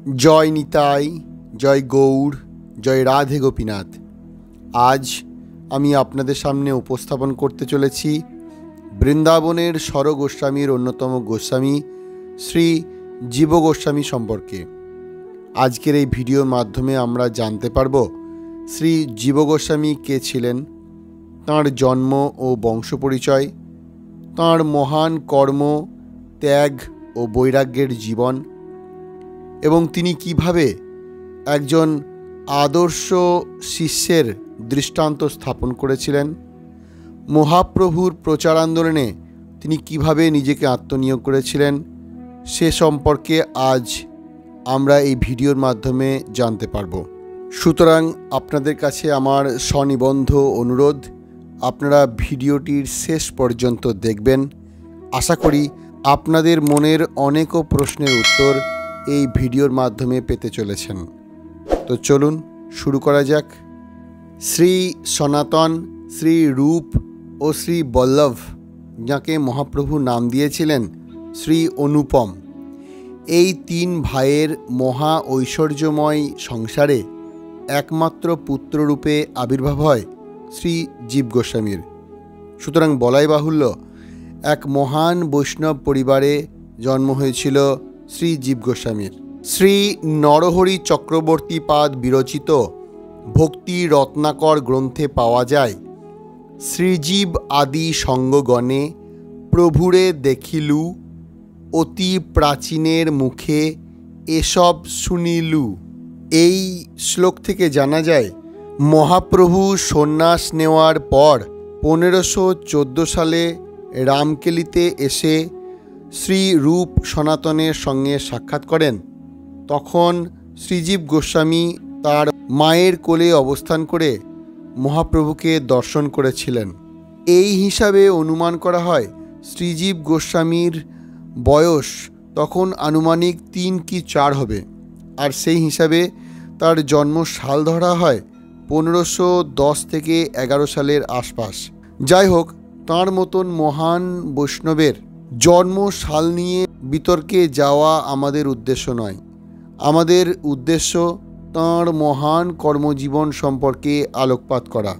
জয় নিতাই, জয় গৌর, জয় রাধে গোপীনাথ। আজ আমি আপনাদের সামনে উপস্থাপন করতে চলেছি বৃন্দাবনের স্বর গোস্বামীর অন্যতম গোস্বামী শ্রী জীব গোস্বামী সম্পর্কে। আজকের এই ভিডিওর মাধ্যমে আমরা জানতে পারব শ্রী জীব গোস্বামী কে ছিলেন, তাঁর জন্ম ও বংশ পরিচয়, তাঁর মহান কর্ম, ত্যাগ ও বৈরাগ্যের জীবন এবং তিনি কিভাবে একজন আদর্শ শিষ্যের দৃষ্টান্ত স্থাপন করেছিলেন। মহাপ্রভুর প্রচার আন্দোলনে তিনি কিভাবে নিজেকে আত্মনিয়োগ করেছিলেন সে সম্পর্কে আজ আমরা এই ভিডিওর মাধ্যমে জানতে পারব। সুতরাং আপনাদের কাছে আমার সনিবন্ধ অনুরোধ, আপনারা ভিডিওটির শেষ পর্যন্ত দেখবেন। আশা করি আপনাদের মনের অনেক প্রশ্নের উত্তর এই ভিডিওর মাধ্যমে পেতে চলেছেন। তো চলুন শুরু করা যাক। শ্রী সনাতন, শ্রী রূপ ও শ্রী বল্লভ, যাকে মহাপ্রভু নাম দিয়েছিলেন শ্রী অনুপম, এই তিন ভাইয়ের মহা ঐশ্বর্যময় সংসারে একমাত্র পুত্ররূপে আবির্ভাব হয় শ্রী জীব গোস্বামীর। সুতরাং বলাই বাহুল্য, এক মহান বৈষ্ণব পরিবারে জন্ম হয়েছিল শ্রী জীব গোস্বামীর। শ্রী নরহরি চক্রবর্তী পাদ বিরচিত ভক্তি রত্নাকর গ্রন্থে পাওয়া যায়, শ্রীজীব আদি সঙ্গগণে প্রভুরে দেখিলু, অতি প্রাচীনের মুখে এসব শুনিলু। এই শ্লোক থেকে জানা যায় মহাপ্রভু সন্ন্যাস নেওয়ার পর 1514 সালে রামকেলিতে এসে শ্রী রূপ সনাতনের সঙ্গে সাক্ষাৎ করেন। তখন শ্রীজীব গোস্বামী তার মায়ের কোলে অবস্থান করে মহাপ্রভুকে দর্শন করেছিলেন। এই হিসাবে অনুমান করা হয় শ্রীজীব গোস্বামীর বয়স তখন আনুমানিক 3 কি 4 হবে, আর সেই হিসাবে তার জন্ম সাল ধরা হয় 1510 থেকে 11 সালের আশপাশ। যাই হোক, তাঁর মতন মহান বৈষ্ণবের জন্ম সাল নিয়ে বিতর্কে যাওয়া আমাদের উদ্দেশ্য নয়। আমাদের উদ্দেশ্য তাঁর মহান কর্মজীবন সম্পর্কে আলোকপাত করা।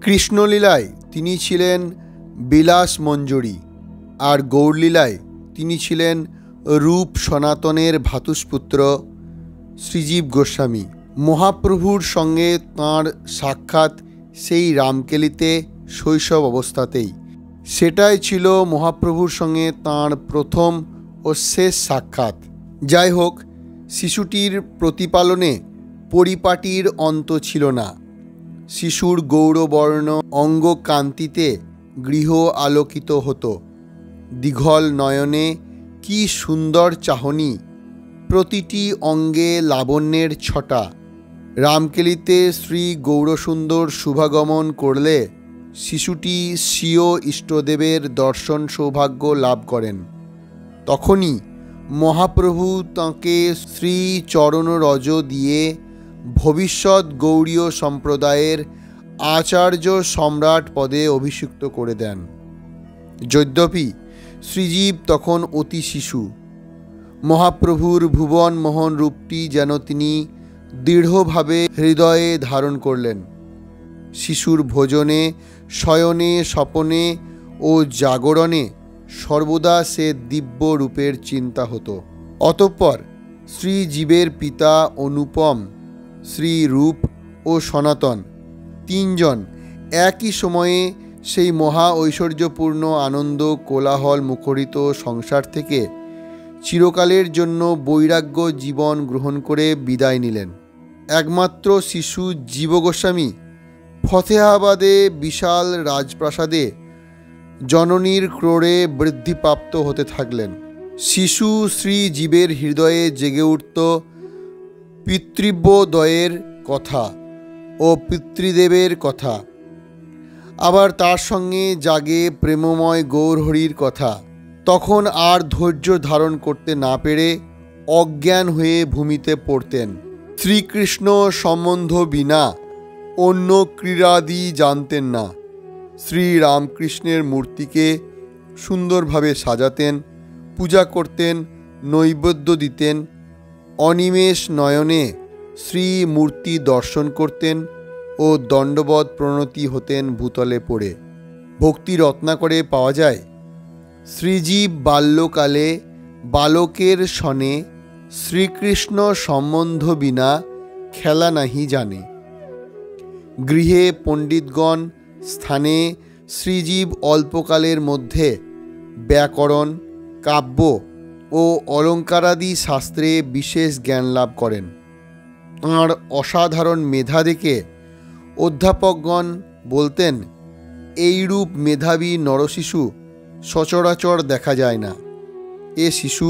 কৃষ্ণলীলায় তিনি ছিলেন বিলাস মঞ্জরি, আর গৌরলীলায় তিনি ছিলেন রূপ সনাতনের ভ্রাতুষ্পুত্র শ্রীজীব গোস্বামী। মহাপ্রভুর সঙ্গে তাঁর সাক্ষাৎ সেই রামকেলিতে শৈশব অবস্থাতেই। সেটাই ছিল মহাপ্রভুর সঙ্গে তাঁর প্রথম ও শেষ সাক্ষাৎ। যাই হোক, শিশুটির প্রতিপালনে পরিপাটির অন্ত ছিল না। শিশুর গৌরবর্ণ অঙ্গ কান্তিতে গৃহ আলোকিত হতো। দীঘল নয়নে কি সুন্দর চাহনি, প্রতিটি অঙ্গে লাবণ্যের ছটা। রামকেলিতে শ্রী গৌরসুন্দর শুভাগমন করলে শিশুটি স্বীয় ইষ্টদেবের দর্শন সৌভাগ্য লাভ করেন। তখনই মহাপ্রভু তাঁকে শ্রী চরণরজ দিয়ে ভবিষ্যৎ গৌড়ীয় সম্প্রদায়ের আচার্য সম্রাট পদে অভিষিক্ত করে দেন। যদ্যপি শ্রীজীব তখন অতি শিশু, মহাপ্রভুর ভুবন মোহন রূপটি যেন তিনি দৃঢ়ভাবে হৃদয়ে ধারণ করলেন। শিশুর ভোজনে, শয়নে, স্বপনে ও জাগরণে সর্বদা সে দিব্য রূপের চিন্তা হতো। অতঃপর শ্রীজীবের পিতা অনুপম, শ্রী রূপ ও সনাতন তিনজন একই সময়ে সেই মহা ঐশ্বর্যপূর্ণ আনন্দ কোলাহল মুখরিত সংসার থেকে চিরকালের জন্য বৈরাগ্য জীবন গ্রহণ করে বিদায় নিলেন। একমাত্র শিশু জীব গোস্বামী ফতেহাবাদে বিশাল রাজপ্রাসাদে জননীর ক্রোড়ে বৃদ্ধিপ্রাপ্ত হতে থাকলেন। শিশু শ্রীজীবের হৃদয়ে জেগে উঠত পিতৃব্যদয়ের কথা ও পিতৃদেবের কথা, আবার তার সঙ্গে জাগে প্রেমময় গৌরহরির কথা। তখন আর ধৈর্য ধারণ করতে না পেরে অজ্ঞান হয়ে ভূমিতে পড়তেন। শ্রীকৃষ্ণ সম্বন্ধ বিনা অন্য ক্রীড়াদি জানতেন না। শ্রীরামকৃষ্ণের মূর্তিকে সুন্দরভাবে সাজাতেন, পূজা করতেন, নৈবেদ্য দিতেন, অনিমেষ নয়নে শ্রীমূর্তি দর্শন করতেন ও দণ্ডবৎ প্রণতি হতেন ভূতলে পড়ে। ভক্তি রত্নাকরে পাওয়া যায়, শ্রীজীব বাল্যকালে বালকের সনে শ্রীকৃষ্ণ সম্বন্ধ বিনা খেলা নাহি জানে। গৃহে পণ্ডিতগণ স্থানে শ্রীজীব অল্পকালের মধ্যে ব্যাকরণ, কাব্য ও অলঙ্কারাদি শাস্ত্রে বিশেষ জ্ঞান লাভ করেন। তাঁর অসাধারণ মেধা দেখে অধ্যাপকগণ বলতেন, এইরূপ মেধাবী নরশিশু সচরাচর দেখা যায় না। এ শিশু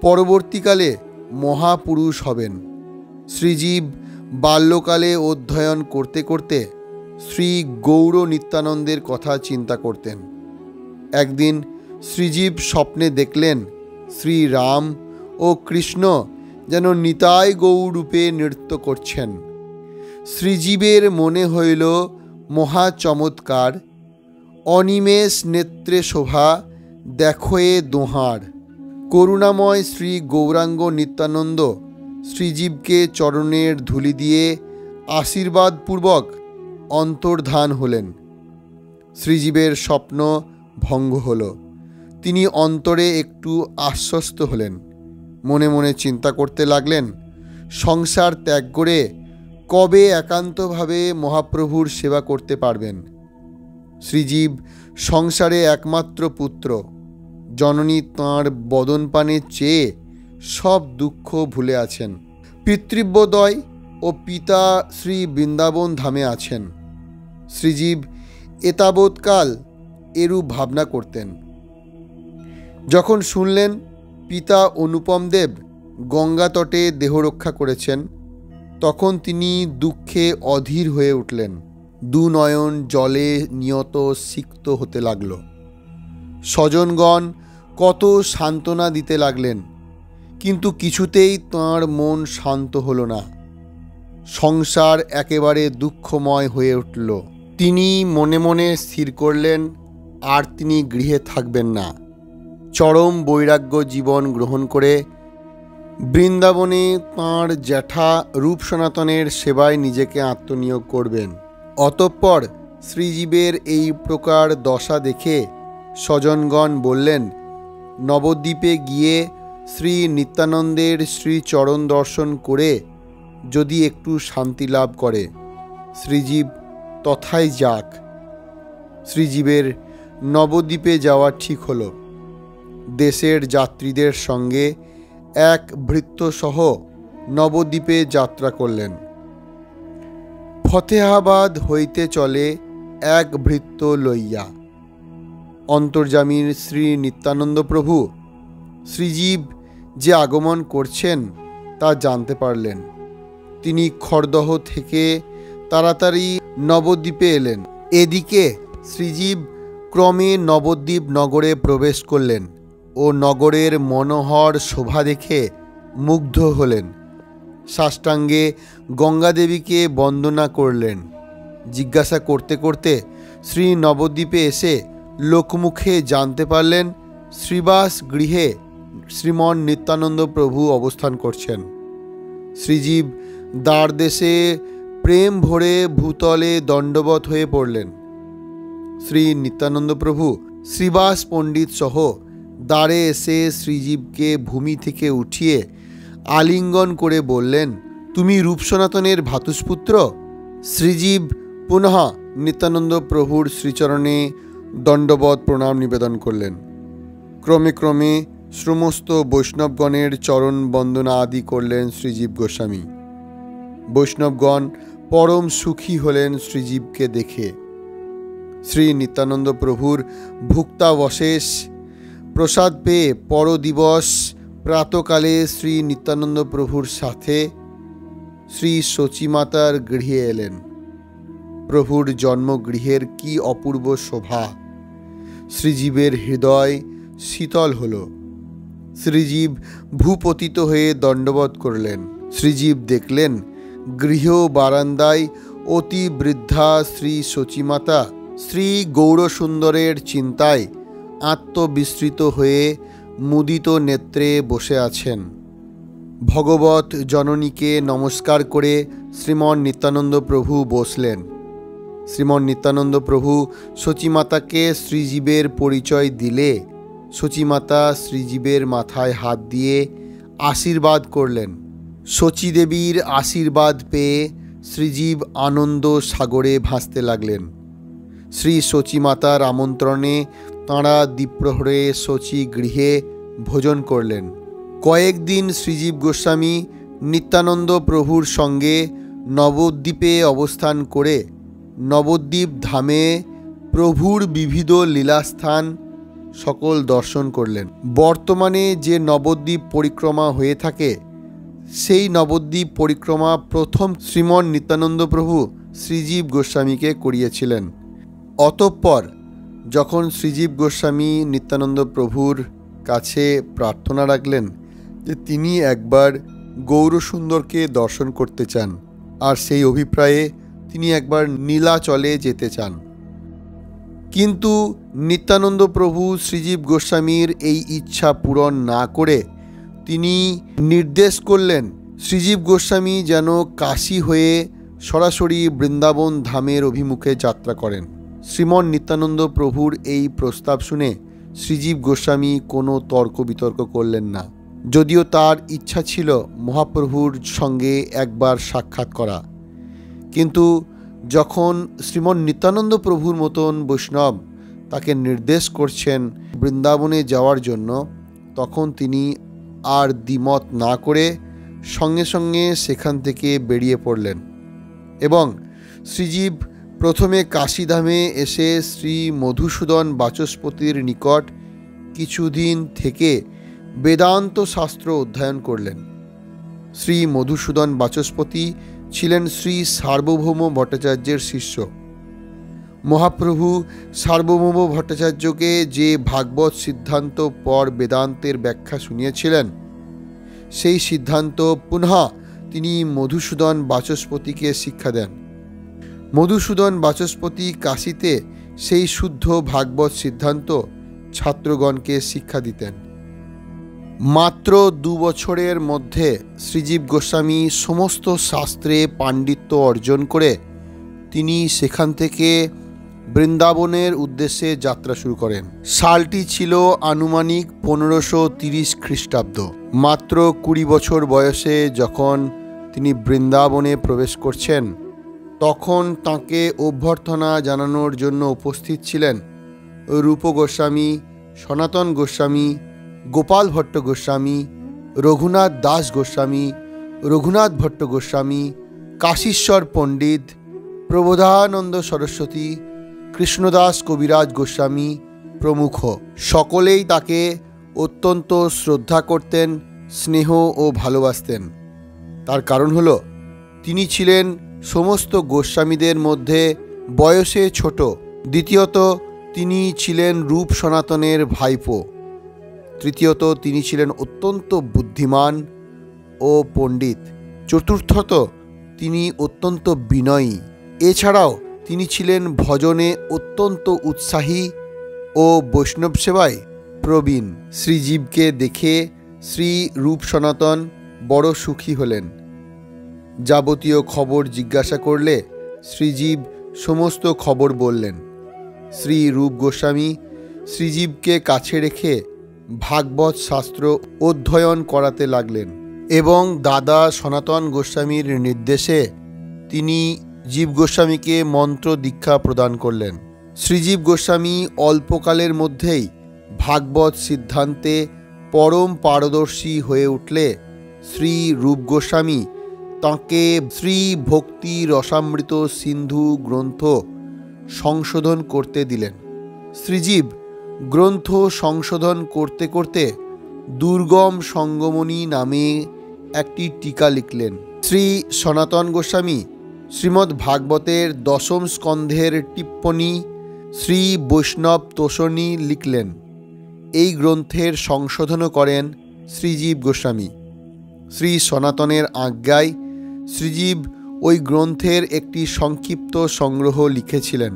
পরবর্তীকালে মহাপুরুষ হবেন। শ্রীজীব বাল্যকালে অধ্যয়ন করতে করতে শ্রী গৌর নিত্যানন্দের কথা চিন্তা করতেন। একদিন শ্রীজীব স্বপ্নে দেখলেন শ্রীরাম ও কৃষ্ণ যেন নিতাই গৌরূপে নৃত্য করছেন। শ্রীজীবের মনে হইল মহা চমৎকার, অনিমেষ নেত্রে শোভা দেখো এ দোহার। করুণাময় শ্রী গৌরাঙ্গ নিত্যানন্দ শ্রীজীবকে চরণের ধূলি দিয়ে আশীর্বাদপূর্বক অন্তর্ধান হলেন। শ্রীজীবের স্বপ্ন ভঙ্গ হল। তিনি অন্তরে একটু আশ্বস্ত হলেন। মনে মনে চিন্তা করতে লাগলেন, সংসার ত্যাগ করে কবে একান্তভাবে মহাপ্রভুর সেবা করতে পারবেন। শ্রীজীব সংসারে একমাত্র পুত্র। জননী তাঁর বদনপানে চেয়ে সব দুঃখ ভুলে আছেন। পিতৃব্যদয় ও পিতা শ্রী বৃন্দাবন ধামে আছেন। শ্রীজীব এতাবৎকাল এরূপ ভাবনা করতেন। যখন শুনলেন পিতা অনুপম দেব গঙ্গা তটে দেহরক্ষা করেছেন, তখন তিনি দুঃখে অধীর হয়ে উঠলেন। দুনয়ন জলে নিয়ত সিক্ত হতে লাগল। স্বজনগণ কত সান্ত্বনা দিতে লাগলেন, কিন্তু কিছুতেই তাঁর মন শান্ত হল না। সংসার একেবারে দুঃখময় হয়ে উঠল। তিনি মনে মনে স্থির করলেন, আর তিনি গৃহে থাকবেন না। চরম বৈরাগ্য জীবন গ্রহণ করে বৃন্দাবনে তাঁর জ্যাঠা রূপ সনাতনের সেবায় নিজেকে আত্মনিয়োগ করবেন। অতঃপর শ্রীজীবের এই প্রকার দশা দেখে স্বজনগণ বললেন, নবদ্বীপে গিয়ে শ্রী নিত্যানন্দের শ্রীচরণ দর্শন করে যদি একটু শান্তি লাভ করে, শ্রীজীব তথায় যাক। শ্রীজীবের নবদ্বীপে যাওয়া ঠিক হল। দেশের যাত্রীদের সঙ্গে এক ভৃত্যসহ নবদ্বীপে যাত্রা করলেন। ফতেহাবাদ হইতে চলে এক ভৃত্য লইয়া। অন্তর্যামীর শ্রী নিত্যানন্দ প্রভু শ্রীজীব যে আগমন করছেন তা জানতে পারলেন। তিনি খড়দহ থেকে তাড়াতাড়ি নবদ্বীপে এলেন। এদিকে শ্রীজীব ক্রমে নবদ্বীপ নগরে প্রবেশ করলেন ও নগরের মনোহর শোভা দেখে মুগ্ধ হলেন। সাষ্টাঙ্গে গঙ্গাদেবীকে বন্দনা করলেন। জিজ্ঞাসা করতে করতে শ্রী নবদ্বীপে এসে লোকমুখে জানতে পারলেন শ্রীবাস গৃহে শ্রীমন নিত্যানন্দ প্রভু অবস্থান করছেন। শ্রীজীব দ্বারদেশে প্রেম ভরে ভূতলে দণ্ডবৎ হয়ে পড়লেন। শ্রী নিত্যানন্দ প্রভু শ্রীবাস পণ্ডিত সহ দ্বারে এসে শ্রীজীবকে ভূমি থেকে উঠিয়ে আলিঙ্গন করে বললেন, তুমি রূপসনাতনের ভ্রাতুষ্পুত্র? শ্রীজীব পুনঃ নিত্যানন্দ প্রভুর শ্রীচরণে দণ্ডবৎ প্রণাম নিবেদন করলেন। ক্রমে ক্রমে সমস্ত বৈষ্ণবগণের চরণ বন্দনা আদি করলেন শ্রীজীব গোস্বামী। বৈষ্ণবগণ পরম সুখী হলেন শ্রীজীবকে দেখে। শ্রী নিত্যানন্দ প্রভুর ভুক্তাবশেষ প্রসাদ পেয়ে পরদিবস প্রাতকালে শ্রী নিত্যানন্দ প্রভুর সাথে শ্রী সচিমাতার গৃহে এলেন। প্রভুর জন্মগৃহের কি অপূর্ব শোভা! শ্রীজীবের হৃদয় শীতল হল। শ্রীজীব ভূপতিত হয়ে দণ্ডবৎ করলেন। শ্রীজীব দেখলেন গৃহ বারান্দায় অতি বৃদ্ধা শ্রী সচিমাতা শ্রী গৌরসুন্দরের চিন্তায় আত্মবিস্মৃত হয়ে মুদিত নেত্রে বসে আছেন। ভগবত জননীকে নমস্কার করে শ্রীমন নিত্যানন্দ প্রভু বসলেন। শ্রীমন নিত্যানন্দ প্রভু সচিমাতাকে শ্রীজীবের পরিচয় দিলে সচিমাতা শ্রীজীবের মাথায় হাত দিয়ে আশীর্বাদ করলেন। সচীদেবীর আশীর্বাদ পেয়ে শ্রীজীব আনন্দ সাগরে ভাসতে লাগলেন। শ্রী সচিমাতার আমন্ত্রণে তাঁরা দ্বীপ্রহরে সচী গৃহে ভোজন করলেন। কয়েকদিন শ্রীজীব গোস্বামী নিত্যানন্দ প্রভুর সঙ্গে নবদ্বীপে অবস্থান করে নবদ্বীপ ধামে প্রভুর বিবিধ লীলাস্থান সকল দর্শন করলেন। বর্তমানে যে নবদ্বীপ পরিক্রমা হয়ে থাকে সেই নবদ্বীপ পরিক্রমা প্রথম শ্রীমন নিত্যানন্দ প্রভু শ্রীজীব গোস্বামীকে করিয়েছিলেন। অতঃপর যখন শ্রীজীব গোস্বামী নিত্যানন্দ প্রভুর কাছে প্রার্থনা রাখলেন যে তিনি একবার গৌরসুন্দরকে দর্শন করতে চান, আর সেই অভিপ্রায়ে তিনি একবার নীলাচলে যেতে চান। কিন্তু নিত্যানন্দ প্রভু শ্রীজীব গোস্বামীর এই ইচ্ছা পূরণ না করে তিনি নির্দেশ করলেন শ্রীজীব গোস্বামী যেন কাশী হয়ে সরাসরি বৃন্দাবন ধামের অভিমুখে যাত্রা করেন। শ্রীমন নিত্যানন্দ প্রভুর এই প্রস্তাব শুনে শ্রীজীব গোস্বামী কোনো তর্ক বিতর্ক করলেন না, যদিও তার ইচ্ছা ছিল মহাপ্রভুর সঙ্গে একবার সাক্ষাৎ করা। কিন্তু যখন শ্রীমন নিত্যানন্দ প্রভুর মতন বৈষ্ণব তাকে নির্দেশ করছেন বৃন্দাবনে যাওয়ার জন্য, তখন তিনি আর দ্বিমত না করে সঙ্গে সঙ্গে সেখান থেকে বেরিয়ে পড়লেন। এবং শ্রীজীব প্রথমে কাশীধামে এসে শ্রী মধুসূদন বাচস্পতির নিকট কিছুদিন থেকে বেদান্ত শাস্ত্র অধ্যয়ন করলেন। শ্রী মধুসূদন বাচস্পতি ছিলেন শ্রী সার্বভৌম ভট্টাচার্যের শিষ্য। মহাপ্রভু সার্বভৌম ভট্টাচার্যকে যে ভাগবত সিদ্ধান্ত পর বেদান্তের ব্যাখ্যা শুনিয়েছিলেন, সেই সিদ্ধান্ত পুনঃ তিনি মধুসূদন বাচস্পতিকে শিক্ষা দেন। মধুসূদন বাচস্পতি কাশীতে সেই শুদ্ধ ভাগবত সিদ্ধান্ত ছাত্রগণকে শিক্ষা দিতেন। মাত্র 2 বছরের মধ্যে শ্রীজীব গোস্বামী সমস্ত শাস্ত্রে পাণ্ডিত্য অর্জন করে তিনি সেখান থেকে বৃন্দাবনের উদ্দেশ্যে যাত্রা শুরু করেন। সালটি ছিল আনুমানিক 1530 খ্রিস্টাব্দ। মাত্র 20 বছর বয়সে যখন তিনি বৃন্দাবনে প্রবেশ করছেন, তখন তাঁকে অভ্যর্থনা জানানোর জন্য উপস্থিত ছিলেন রূপ গোস্বামী, সনাতন গোস্বামী, গোপাল ভট্ট গোস্বামী, রঘুনাথ দাস গোস্বামী, রঘুনাথ ভট্ট গোস্বামী, কাশীশ্বর পণ্ডিত, প্রবোধানন্দ সরস্বতী, কৃষ্ণদাস কবিরাজ গোস্বামী প্রমুখ। সকলেই তাকে অত্যন্ত শ্রদ্ধা করতেন, স্নেহ ও ভালোবাসতেন। তার কারণ হলো তিনি ছিলেন সমস্ত গোস্বামীদের মধ্যে বয়সে ছোট। দ্বিতীয়ত, তিনি ছিলেন রূপ সনাতনের ভাইপো। তৃতীয়ত, তিনি ছিলেন অত্যন্ত বুদ্ধিমান ও পণ্ডিত। চতুর্থত, তিনি অত্যন্ত বিনয়ী। এছাড়াও তিনি ছিলেন ভজনে অত্যন্ত উৎসাহী ও বৈষ্ণব সেবায় প্রবীণ। শ্রীজীবকে দেখে শ্রী রূপ সনাতন বড় সুখী হলেন। যাবতীয় খবর জিজ্ঞাসা করলে শ্রীজীব সমস্ত খবর বললেন। শ্রী রূপ গোস্বামী শ্রীজীবকে কাছে রেখে ভাগবত শাস্ত্র অধ্যয়ন করাতে লাগলেন এবং দাদা সনাতন গোস্বামীর নির্দেশে তিনি জীব গোস্বামীকে মন্ত্র দীক্ষা প্রদান করলেন। শ্রীজীব গোস্বামী অল্পকালের মধ্যেই ভাগবত সিদ্ধান্তে পরম পারদর্শী হয়ে উঠলে শ্রী রূপ গোস্বামী তাঁকে শ্রী ভক্তি রসামৃত সিন্ধু গ্রন্থ সংশোধন করতে দিলেন। শ্রীজীব গ্রন্থ সংশোধন করতে করতে দুর্গম সঙ্গমণি নামে একটি টীকা লিখলেন। শ্রী সনাতন গোস্বামী শ্রীমদ্ ভাগবতের 10ম স্কন্ধের টিপ্পনী শ্রী বৈষ্ণব তোষণী লিখলেন। এই গ্রন্থের সংশোধনও করেন শ্রীজীব গোস্বামী। শ্রী সনাতনের আজ্ঞায় শ্রীজীব ওই গ্রন্থের একটি সংক্ষিপ্ত সংগ্রহ লিখেছিলেন,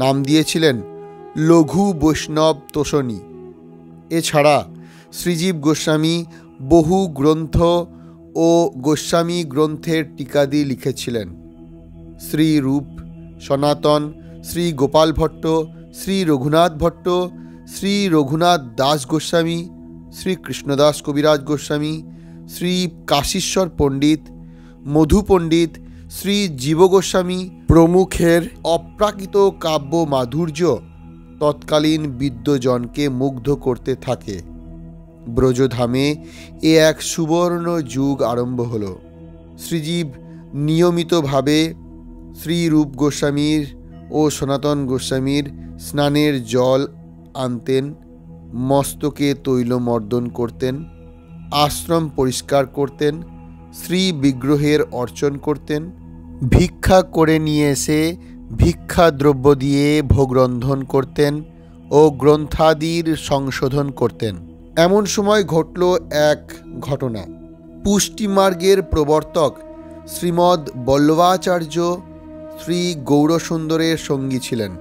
নাম দিয়েছিলেন লঘু বৈষ্ণব তোষণী। এছাড়া শ্রীজীব গোস্বামী বহু গ্রন্থ ও গোস্বামী গ্রন্থের টিকাদি লিখেছিলেন। শ্রী রূপ সনাতন, শ্রী গোপাল ভট্ট, শ্রী রঘুনাথ ভট্ট, শ্রী রঘুনাথ দাস গোস্বামী, শ্রী কৃষ্ণদাস কবিরাজ গোস্বামী, শ্রী কাশীশ্বর পণ্ডিত, মধু পণ্ডিত, শ্রী জীব গোস্বামী প্রমুখের অপ্রাকৃত কাব্য মাধুর্য তৎকালীন বিদ্বজনকে মুগ্ধ করতে থাকে। ব্রজধামে এ এক সুবর্ণ যুগ আরম্ভ হল। শ্রীজীব নিয়মিতভাবে শ্রী রূপ গোস্বামীর ও সনাতন গোস্বামীর স্নানের জল আনতেন, মস্তকে তৈলমর্দন করতেন, আশ্রম পরিষ্কার করতেন, শ্রী বিগ্রহের অর্চন করতেন, ভিক্ষা করে নিয়ে এসে ভিক্ষা দ্রব্য দিয়ে ভোগরন্ধন করতেন ও গ্রন্থাদির সংশোধন করতেন। এমন সময় ঘটল এক ঘটনা। পুষ্টিমার্গের প্রবর্তক শ্রীমদ্ বল্লভাচার্য শ্রী গৌরসুন্দরের সঙ্গী ছিলেন।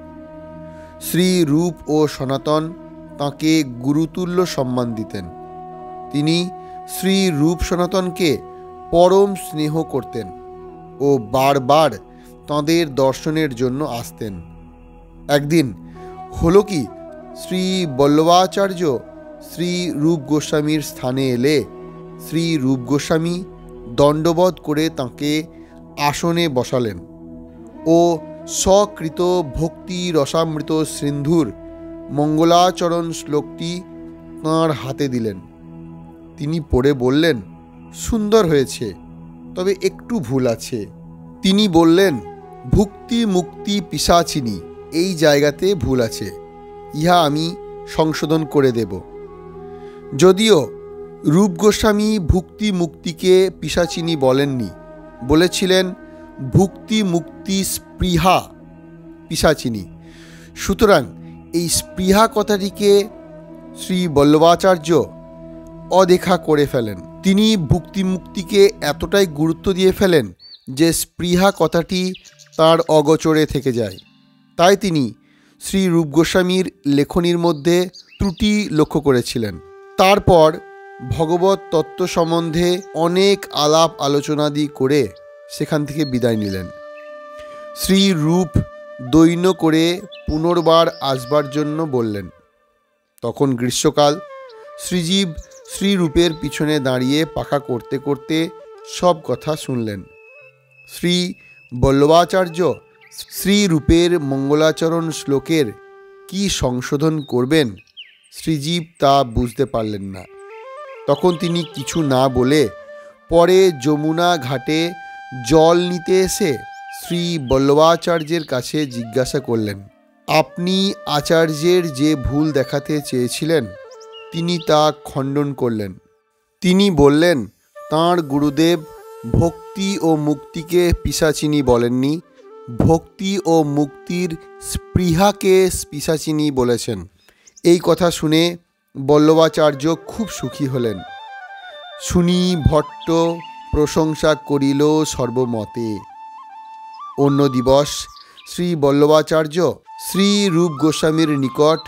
শ্রী রূপ ও সনাতন তাঁকে গুরুতুল্য সম্মান দিতেন। তিনি শ্রী রূপ সনাতনকে পরম স্নেহ করতেন ও বারবার তাঁদের দর্শনের জন্য আসতেন। একদিন হলো কি, শ্রী বল্লভাচার্য শ্রী রূপ গোস্বামীর স্থানে এলে শ্রী রূপ গোস্বামী দণ্ডবধ করে তাঁকে আসনে বসালেন ও সকৃত ভক্তি রসামৃত সিন্ধুর মঙ্গলাচরণ শ্লোকটি তাঁর হাতে দিলেন। তিনি পড়ে বললেন, সুন্দর হয়েছে, তবে একটু ভুল আছে। তিনি বললেন, ভুক্তি মুক্তি পিশাচিনী, এই জায়গাতে ভুল আছে, ইহা আমি সংশোধন করে দেব। যদিও রূপ গোস্বামী ভুক্তি মুক্তিকে পিশাচিনী বলেননি, বলেছিলেন ভুক্তি মুক্তি স্পৃহা পিশাচিনী। সুতরাং এই স্পৃহা কথাটিকে শ্রী বল্লভাচার্য অদেখা করে ফেলেন। তিনি ভুক্তি মুক্তিকে এতটাই গুরুত্ব দিয়ে ফেলেন যে স্পৃহা কথাটি তার অগোচরে থেকে যায়। তাই তিনি শ্রী রূপ গোস্বামীর লেখনীর মধ্যে ত্রুটি লক্ষ্য করেছিলেন। তারপর ভগবত তত্ত্ব সম্বন্ধে অনেক আলাপ আলোচনাদি করে সেখান থেকে বিদায় নিলেন। শ্রী রূপ দৈন্য করে পুনর্বার আসবার জন্য বললেন। তখন গ্রীষ্মকাল। শ্রীজীব শ্রীরূপের পিছনে দাঁড়িয়ে পাখা করতে করতে সব কথা শুনলেন। শ্রী বল্লভাচার্য শ্রীরূপের মঙ্গলাচরণ শ্লোকের কি সংশোধন করবেন শ্রীজীব তা বুঝতে পারলেন না। তখন তিনি কিছু না বলে পরে যমুনা ঘাটে জল নিতে এসে শ্রী বল্লভাচার্যের কাছে জিজ্ঞাসা করলেন, আপনি আচার্যের যে ভুল দেখাতে চেয়েছিলেন তিনি তা খণ্ডন করলেন। তিনি বললেন, তাঁর গুরুদেব ভক্তি ও মুক্তিকে পিশাচিনী বলেননি, ভক্তি ও মুক্তির স্পৃহাকে পিশাচিনী বলেছেন। এই কথা শুনে বল্লভাচার্য খুব সুখী হলেন। শুনি ভট্ট প্রশংসা করিল সর্বমতে। অন্য দিবস শ্রী বল্লভাচার্য শ্রী রূপ গোস্বামীর নিকট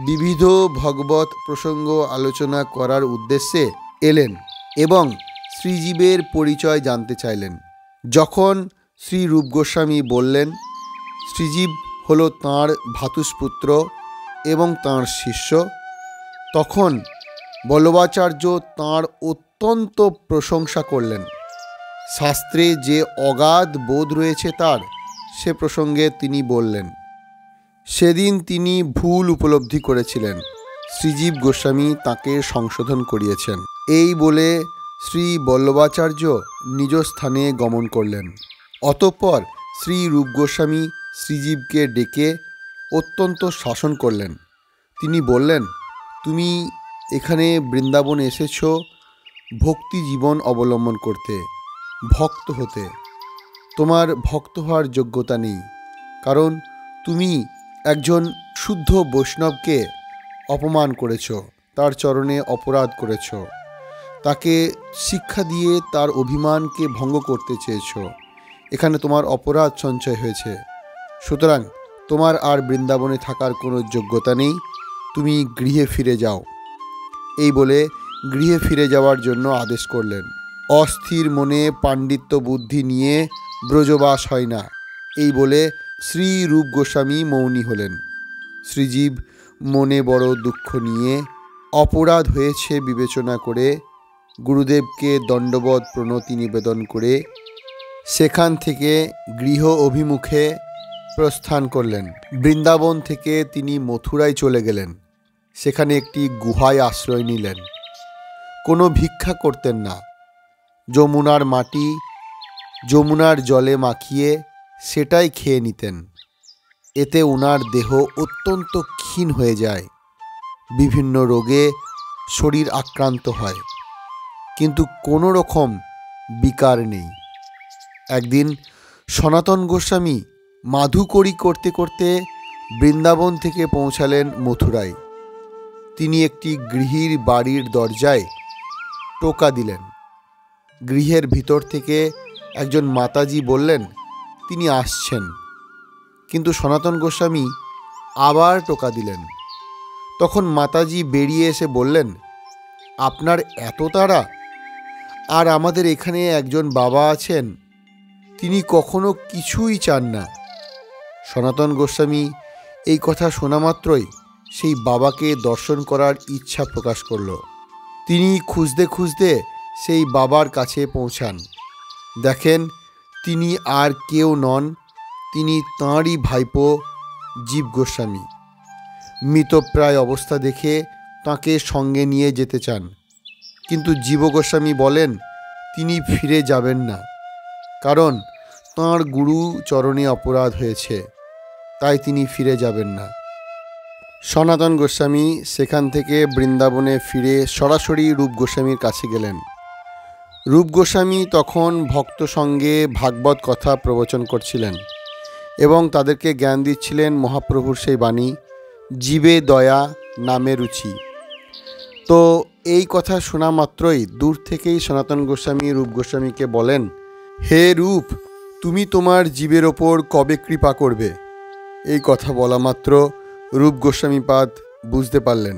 বিবিধ ভগবত প্রসঙ্গ আলোচনা করার উদ্দেশ্যে এলেন এবং শ্রীজীবের পরিচয় জানতে চাইলেন। যখন শ্রী রূপ গোস্বামী বললেন শ্রীজীব হল তাঁর ভ্রাতুষ্পুত্র এবং তাঁর শিষ্য, তখন বল্লভাচার্য তাঁর অত্যন্ত প্রশংসা করলেন। শাস্ত্রে যে অগাধ বোধ রয়েছে তার, সে প্রসঙ্গে তিনি বললেন। সেদিন তিনি ভুল উপলব্ধি করেছিলেন, শ্রীজীব গোস্বামী তাঁকে সংশোধন করিয়েছেন। এই বলে শ্রী বল্লভাচার্য নিজ স্থানে গমন করলেন। অতঃপর শ্রী রূপ গোস্বামী শ্রীজীবকে ডেকে অত্যন্ত শাসন করলেন। তিনি বললেন, তুমি এখানে বৃন্দাবনে এসেছ ভক্তি জীবন অবলম্বন করতে, ভক্ত হতে। তোমার ভক্ত হওয়ার যোগ্যতা নেই, কারণ তুমি একজন শুদ্ধ বৈষ্ণবকে অপমান করেছ, তার চরণে অপরাধ করেছ, তাকে শিক্ষা দিয়ে তার অভিমানকে ভঙ্গ করতে চেয়েছ। এখানে তোমার অপরাধ সঞ্চয় হয়েছে। সুতরাং তোমার আর বৃন্দাবনে থাকার কোনো যোগ্যতা নেই, তুমি গৃহে ফিরে যাও। এই বলে গৃহে ফিরে যাওয়ার জন্য আদেশ করলেন। অস্থির মনে পাণ্ডিত্য বুদ্ধি নিয়ে ব্রজবাস হয় না, এই বলে শ্রী রূপ গোস্বামী মৌনী হলেন। শ্রীজীব মনে বড় দুঃখ নিয়ে অপরাধ হয়েছে বিবেচনা করে গুরুদেবকে দণ্ডবৎ প্রণতি নিবেদন করে সেখান থেকে গৃহ অভিমুখে প্রস্থান করলেন। বৃন্দাবন থেকে তিনি মথুরায় চলে গেলেন। সেখানে একটি গুহায় আশ্রয় নিলেন। কোনো ভিক্ষা করতেন না। যমুনার মাটি যমুনার জলে মাখিয়ে সেটাই খেয়ে নিতেন। এতে ওনার দেহ অত্যন্ত ক্ষীণ হয়ে যায়, বিভিন্ন রোগে শরীর আক্রান্ত হয়, কিন্তু কোনো রকম বিকার নেই। একদিন সনাতন গোস্বামী মাধুকরী করতে করতে বৃন্দাবন থেকে পৌঁছালেন মথুরায়। তিনি একটি গৃহীর বাড়ির দরজায় টোকা দিলেন। গৃহের ভিতর থেকে একজন মাতাজি বললেন তিনি আসছেন, কিন্তু সনাতন গোস্বামী আবার টোকা দিলেন। তখন মাতাজি বেরিয়ে এসে বললেন, আপনার এত তাড়া? আর আমাদের এখানে একজন বাবা আছেন, তিনি কখনো কিছুই চান না। সনাতন গোস্বামী এই কথা শোনা মাত্রই সেই বাবাকে দর্শন করার ইচ্ছা প্রকাশ করল। তিনি খুঁজতে খুঁজতে সেই বাবার কাছে পৌঁছান। দেখেন তিনি আর কেউ নন, তিনি তাঁরই ভাইপো জীব গোস্বামী। মৃতপ্রায় অবস্থা দেখে তাঁকে সঙ্গে নিয়ে যেতে চান, কিন্তু জীব গোস্বামী বলেন তিনি ফিরে যাবেন না, কারণ তাঁর গুরু চরণে অপরাধ হয়েছে, তাই তিনি ফিরে যাবেন না। সনাতন গোস্বামী সেখান থেকে বৃন্দাবনে ফিরে সরাসরি রূপ গোস্বামীর কাছে গেলেন। রূপ গোস্বামী তখন ভক্ত সঙ্গে ভাগবত কথা প্রবচন করছিলেন এবং তাদেরকে জ্ঞান দিচ্ছিলেন মহাপ্রভুর সেই বাণী, জীবে দয়া নামে রুচি। তো এই কথা শোনা মাত্রই দূর থেকেই সনাতন গোস্বামী রূপ গোস্বামীকে বলেন, হে রূপ, তুমি তোমার জীবের ওপর কবে কৃপা করবে? এই কথা বলা মাত্র রূপ গোস্বামীপাদ বুঝতে পারলেন।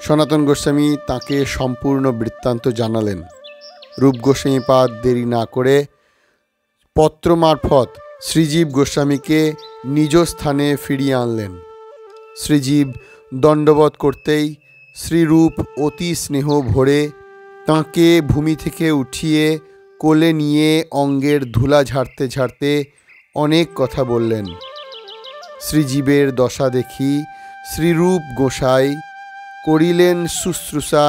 সনাতন গোস্বামী তাকে সম্পূর্ণ বৃত্তান্ত জানালেন। রূপ গোস্বামীপাদ দেরি না করে পত্র মারফত শ্রীজীব গোস্বামীকে নিজ স্থানে ফিরিয়ে আনলেন। শ্রীজীব দণ্ডবৎ করতেই শ্রীরূপ অতি স্নেহ ভরে তাঁকে ভূমি থেকে উঠিয়ে কোলে নিয়ে অঙ্গের ধুলা ঝাড়তে ঝাড়তে অনেক কথা বললেন। শ্রীজীবের দশা দেখি শ্রীরূপ গোসাই করিলেন শুশ্রূষা,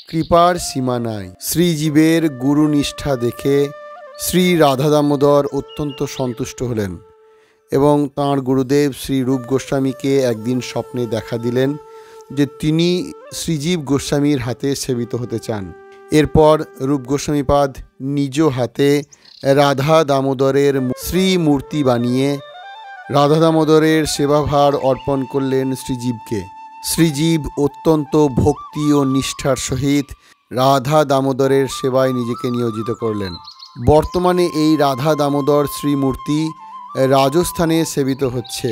কৃপার সীমা নাই। শ্রীজীবের গুরুনিষ্ঠা দেখে শ্রী রাধা দামোদর অত্যন্ত সন্তুষ্ট হলেন এবং তাঁর গুরুদেব শ্রী রূপ গোস্বামীকে একদিন স্বপ্নে দেখা দিলেন যে তিনি শ্রীজীব গোস্বামীর হাতে সেবিত হতে চান। এরপর রূপ গোস্বামীপাদ নিজ হাতে রাধা দামোদরের শ্রীমূর্তি বানিয়ে রাধা দামোদরের সেবাভার অর্পণ করলেন শ্রীজীবকে। শ্রীজীব অত্যন্ত ভক্তি ও নিষ্ঠার সহিত রাধা দামোদরের সেবায় নিজেকে নিয়োজিত করলেন। বর্তমানে এই রাধা দামোদর শ্রীমূর্তি রাজস্থানে সেবিত হচ্ছে।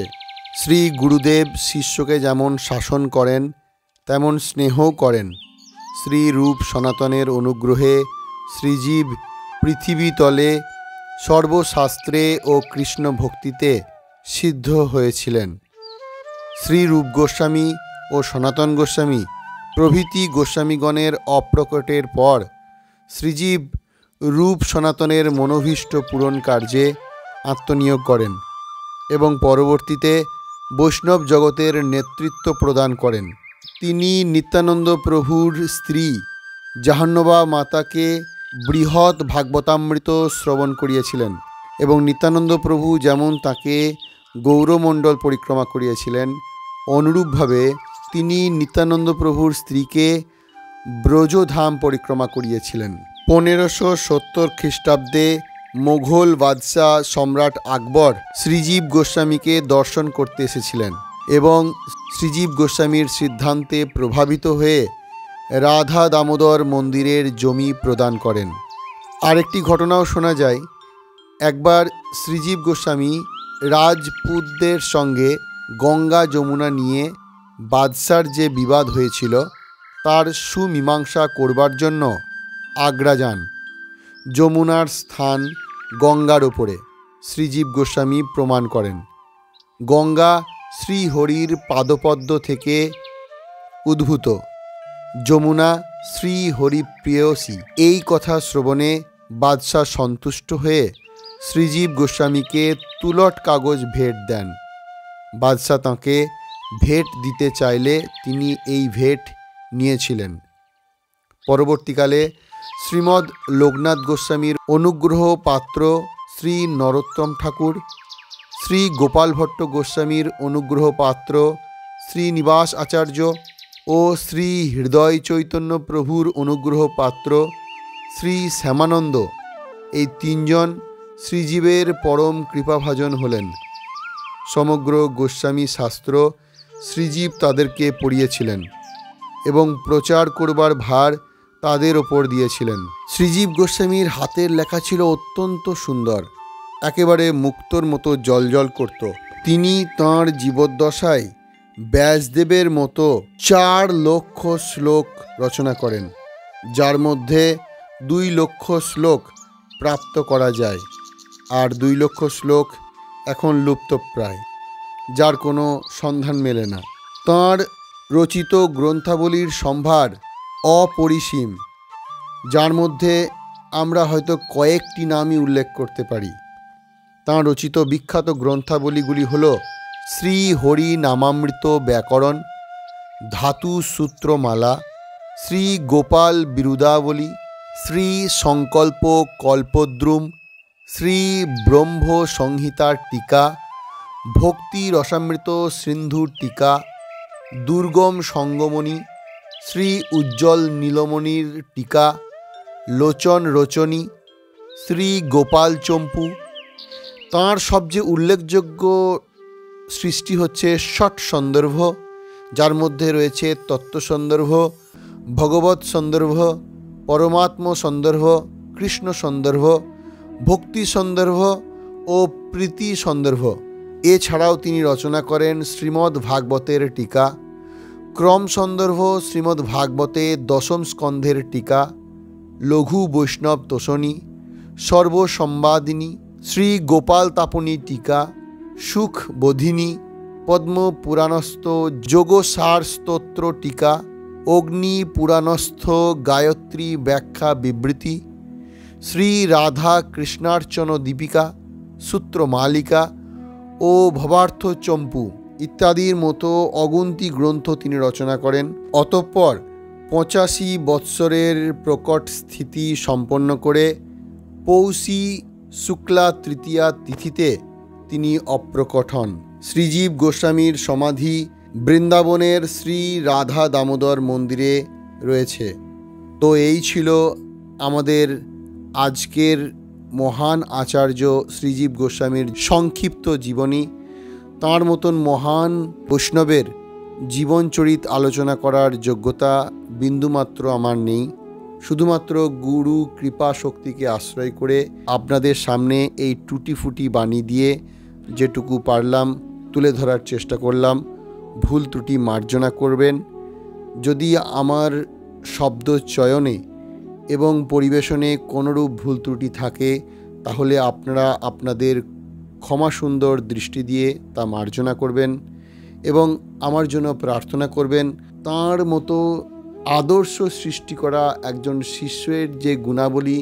শ্রী গুরুদেব শিষ্যকে যেমন শাসন করেন তেমন স্নেহও করেন। শ্রী রূপ সনাতনের অনুগ্রহে শ্রীজীব পৃথিবী তলে সর্বশাস্ত্রে ও কৃষ্ণ ভক্তিতে সিদ্ধ হয়েছিলেন। শ্রী রূপ গোস্বামী ও সনাতন গোস্বামী প্রভৃতি গোস্বামীগণের অপ্রকটের পর শ্রীজীব রূপ সনাতনের মনোভীষ্ট পূরণ কার্যে আত্মনিয়োগ করেন এবং পরবর্তীতে বৈষ্ণব জগতের নেতৃত্ব প্রদান করেন। তিনি নিত্যানন্দ প্রভুর স্ত্রী জাহ্নবা মাতাকে বৃহৎ ভাগবতামৃত শ্রবণ করিয়েছিলেন এবং নিত্যানন্দ প্রভু যেমন তাকে গৌরমণ্ডল পরিক্রমা করিয়েছিলেন, অনুরূপভাবে তিনি নিত্যানন্দ প্রভুর স্ত্রীকে ব্রজধাম পরিক্রমা করিয়েছিলেন। 1570 খ্রিস্টাব্দে মোঘল বাদশাহ সম্রাট আকবর শ্রীজীব গোস্বামীকে দর্শন করতে এসেছিলেন এবং শ্রীজীব গোস্বামীর সিদ্ধান্তে প্রভাবিত হয়ে রাধা দামোদর মন্দিরের জমি প্রদান করেন। আরেকটি ঘটনাও শোনা যায়, একবার শ্রীজীব গোস্বামী রাজপুতদের সঙ্গে গঙ্গা যমুনা নিয়ে বাদশার যে বিবাদ হয়েছিল তার সুমীমাংসা করবার জন্য আগ্রা যান। যমুনার স্থান গঙ্গার ওপরে শ্রীজীব গোস্বামী প্রমাণ করেন। গঙ্গা শ্রীহরির পাদপদ্ম থেকে উদ্ভূত, যমুনা শ্রীহরি প্রেয়সী। এই কথা শ্রবণে বাদশাহ সন্তুষ্ট হয়ে শ্রীজীব গোস্বামীকে তুলট কাগজ ভেট দেন। বাদশাহ তাঁকে ভেট দিতে চাইলে তিনি এই ভেট নিয়েছিলেন। পরবর্তীকালে শ্রীমদ্ লোকনাথ গোস্বামীর অনুগ্রহ পাত্র শ্রী নরোত্তম ঠাকুর, শ্রী গোপাল ভট্ট গোস্বামীর অনুগ্রহ পাত্র শ্রীনিবাস আচার্য ও শ্রী হৃদয় চৈতন্য প্রভুর অনুগ্রহ পাত্র শ্রী শ্যামানন্দ, এই তিনজন শ্রীজীবের পরম কৃপাভাজন হলেন। সমগ্র গোস্বামী শাস্ত্র শ্রীজীব তাদেরকে পড়িয়েছিলেন এবং প্রচার করবার ভার তাদের ওপর দিয়েছিলেন। শ্রীজীব গোস্বামীর হাতের লেখা ছিল অত্যন্ত সুন্দর, একেবারে মুক্তোর মতো জলজল করত। তিনি তাঁর জীবদ্দশায় ব্যাসদেবের মতো 4 লক্ষ শ্লোক রচনা করেন, যার মধ্যে 2 লক্ষ শ্লোক প্রাপ্ত করা যায়, আর 2 লক্ষ শ্লোক এখন লুপ্তপ্রায়, যার কোনো সন্ধান মেলে না। তাঁর রচিত গ্রন্থাবলীর সম্ভার অপরিসীম, যার মধ্যে আমরা হয়তো কয়েকটি নামই উল্লেখ করতে পারি। তাঁর রচিত বিখ্যাত গ্রন্থাবলীগুলি হল শ্রী হরি নামামৃত ব্যাকরণ, ধাতু সূত্রমালা, শ্রী গোপাল বিরুদাবলী, শ্রী সংকল্প কল্পদ্রুম, শ্রী ব্রহ্ম সংহিতার টিকা, ভক্তি রসামৃত সিন্ধুর টিকা, দুর্গম সঙ্গমণি, শ্রী উজ্জ্বল নীলমণির টিকা, লোচন রচনী, শ্রী গোপাল চম্পু। তাঁর সবচেয়ে উল্লেখযোগ্য সৃষ্টি হচ্ছে ষট সন্দর্ভ, যার মধ্যে রয়েছে তত্ত্ব সন্দর্ভ, ভগবৎ সন্দর্ভ, পরমাত্ম সন্দর্ভ, কৃষ্ণ সন্দর্ভ, ভক্তি সন্দর্ভ ও প্রীতি সন্দর্ভ। এছাড়াও তিনি রচনা করেন শ্রীমদ্ ভাগবতের টিকা, ক্রম সন্দর্ভ শ্রীমদ্ ভাগবতে 10ম স্কন্ধের টিকা, লঘু বৈষ্ণব তোষণী, সর্বসম্বাদিনী, শ্রী গোপাল তাপনী টিকা, সুখ বোধিনী, পদ্ম পুরাণস্থ যোগসার স্তোত্র টিকা, অগ্নি পুরাণস্থ গায়ত্রী ব্যাখ্যা বিবৃতি, শ্রী রাধা কৃষ্ণার্চন দীপিকা, সূত্রমালিকা ও ভবার্থ চম্পু ইত্যাদির মতো অগুন্তি গ্রন্থ তিনি রচনা করেন। অতঃপর 85 বৎসরের প্রকট স্থিতি সম্পন্ন করে পৌষী শুক্লা তৃতীয়া তিথিতে তিনি অপ্রকট হন। শ্রীজীব গোস্বামীর সমাধি বৃন্দাবনের শ্রী রাধা দামোদর মন্দিরে রয়েছে। তো এই ছিল আমাদের আজকের মহান আচার্য শ্রীজীব গোস্বামীর সংক্ষিপ্ত জীবনী। তাঁর মতন মহান বৈষ্ণবের জীবনচরিত আলোচনা করার যোগ্যতা বিন্দুমাত্র আমার নেই। শুধুমাত্র গুরু কৃপা শক্তিকে আশ্রয় করে আপনাদের সামনে এই টুটি ফুটি বাণী দিয়ে যেটুকু পারলাম তুলে ধরার চেষ্টা করলাম। ভুল ত্রুটি মার্জনা করবেন। যদি আমার শব্দ চয়নে এবং পরিবেশনে কোনোরূপ ভুল ত্রুটি থাকে তাহলে আপনারা আপনাদের ক্ষমা সুন্দর দৃষ্টি দিয়ে তা মার্জনা করবেন এবং আমার জন্য প্রার্থনা করবেন। তাঁর মতো আদর্শ সৃষ্টি করা একজন শিষ্যের যে গুণাবলী,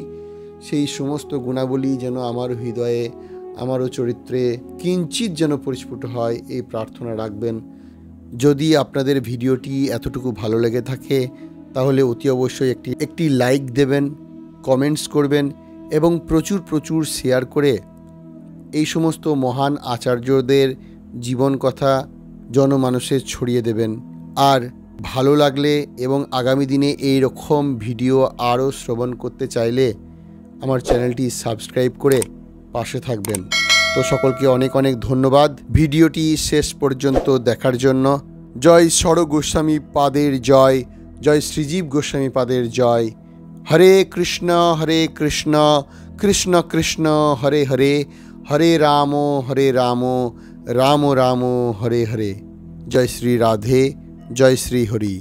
সেই সমস্ত গুণাবলী যেন আমার হৃদয়ে, আমারও চরিত্রে কিঞ্চিৎ যেন পরিস্ফুট হয়, এই প্রার্থনা রাখবেন। যদি আপনাদের ভিডিওটি এতটুকু ভালো লেগে থাকে তাহলে অতি অবশ্যই একটি লাইক দেবেন, কমেন্টস করবেন এবং প্রচুর শেয়ার করে এই সমস্ত মহান আচার্যদের জীবন কথা জনমানসে ছড়িয়ে দেবেন। আর ভালো লাগলে এবং আগামী দিনে এই রকম ভিডিও আরও শ্রবণ করতে চাইলে আমার চ্যানেলটি সাবস্ক্রাইব করে পাশে থাকবেন। তো সকলকে অনেক ধন্যবাদ ভিডিওটি শেষ পর্যন্ত দেখার জন্য। জয় ষড় গোস্বামী পাদের জয়, জয় শ্রীজীব গোস্বামী পাদের জয়। হরে কৃষ্ণ কৃষ্ণ কৃষ্ণ হরে হরে, হরে রাম রাম রাম হরে হরে। জয় শ্রী রাধে, জয় শ্রী হরি।